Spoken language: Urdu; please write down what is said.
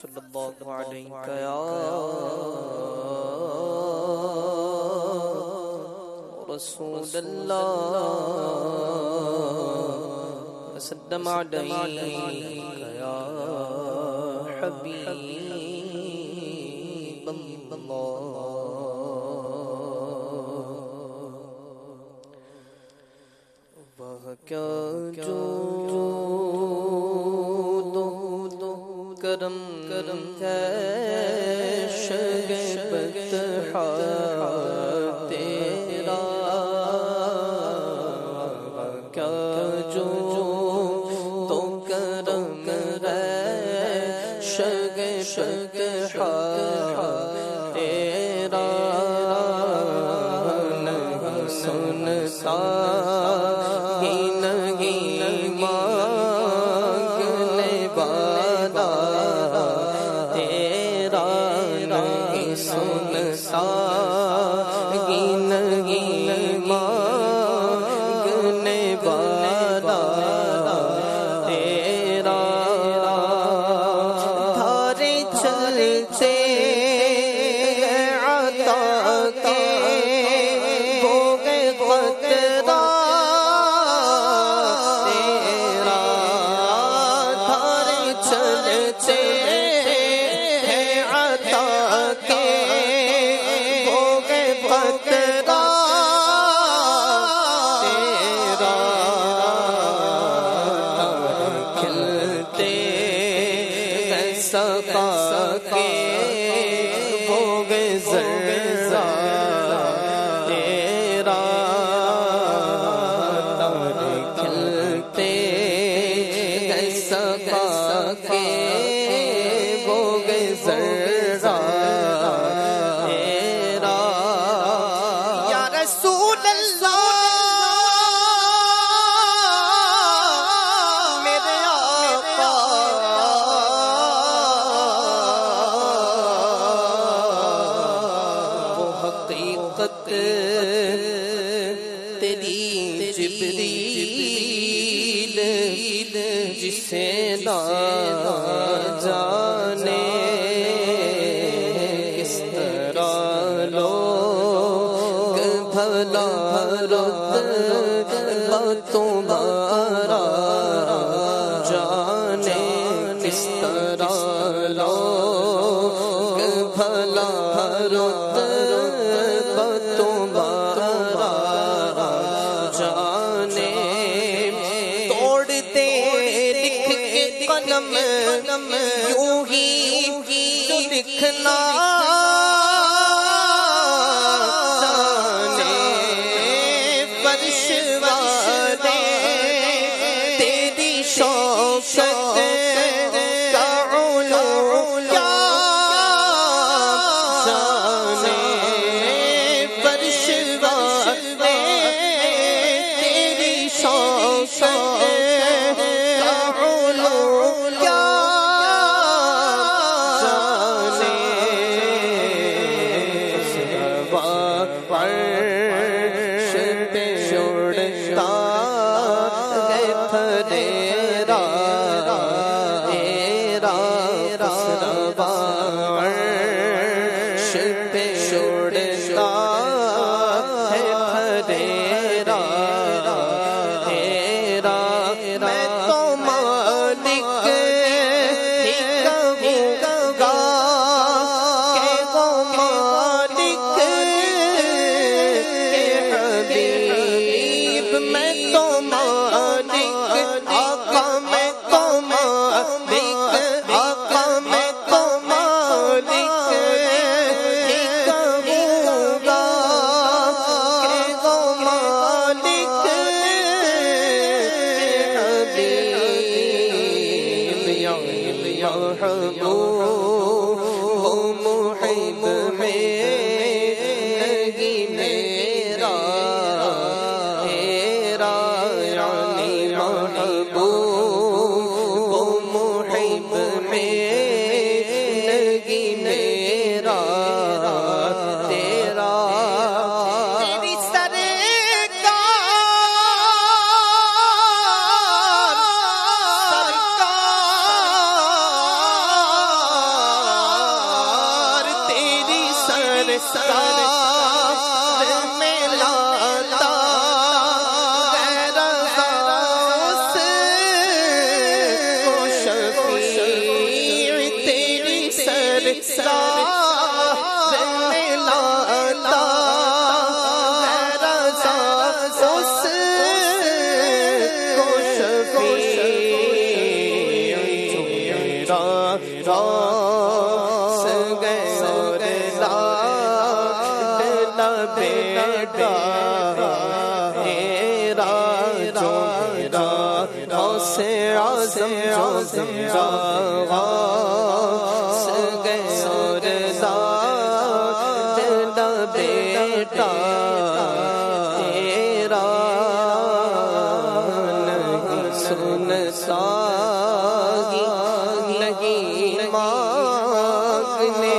صلی اللہ علیہ یا رسول اللہ وسلم علیہ یا حبیب اللہ وہ کیا جو کرم ہے شگفت تیرا کیا جو تو کرم ہے شگفت تیرا نہیں سنتا تیری جبریل جسے نہ جانے کس طرح لوگ بھلا رتبہ تمہارا جانے کس طرح لوگ بھلا رتبہ تمہارا جانے توڑتے لکھ کے قلم یوں ہی لکھنا جانے فرش والے تیری شوقت کا علو کیا جانے فرش والے تیری شوقت کا علو کیا جانے فرش پہ اڑتا ہے پھریرا تیرا فرش پہ اڑتا ہے پھریرا تیرا میں تو مالک ہی کہوں گا کہ وہ مالک حبیب میں تو مالک آقا میں تو مالک آقا میں تو مالک ہی کہوں گا کہ وہ مالک حبیب یا محبوب محب میں نہیں میرا تیرا یعنی محبوب محب میں نہیں میرا تیرا تیری سرکار میں لاتا غیر اس کو شفیع تیری سرکار میں لاتا غیر اس کو شفیع راس گئے اور بیٹا میرا جو میرا غوث اعظم جو میرا غوث گئے اور بیٹا تیرا نہیں سنتا لگی مانگنے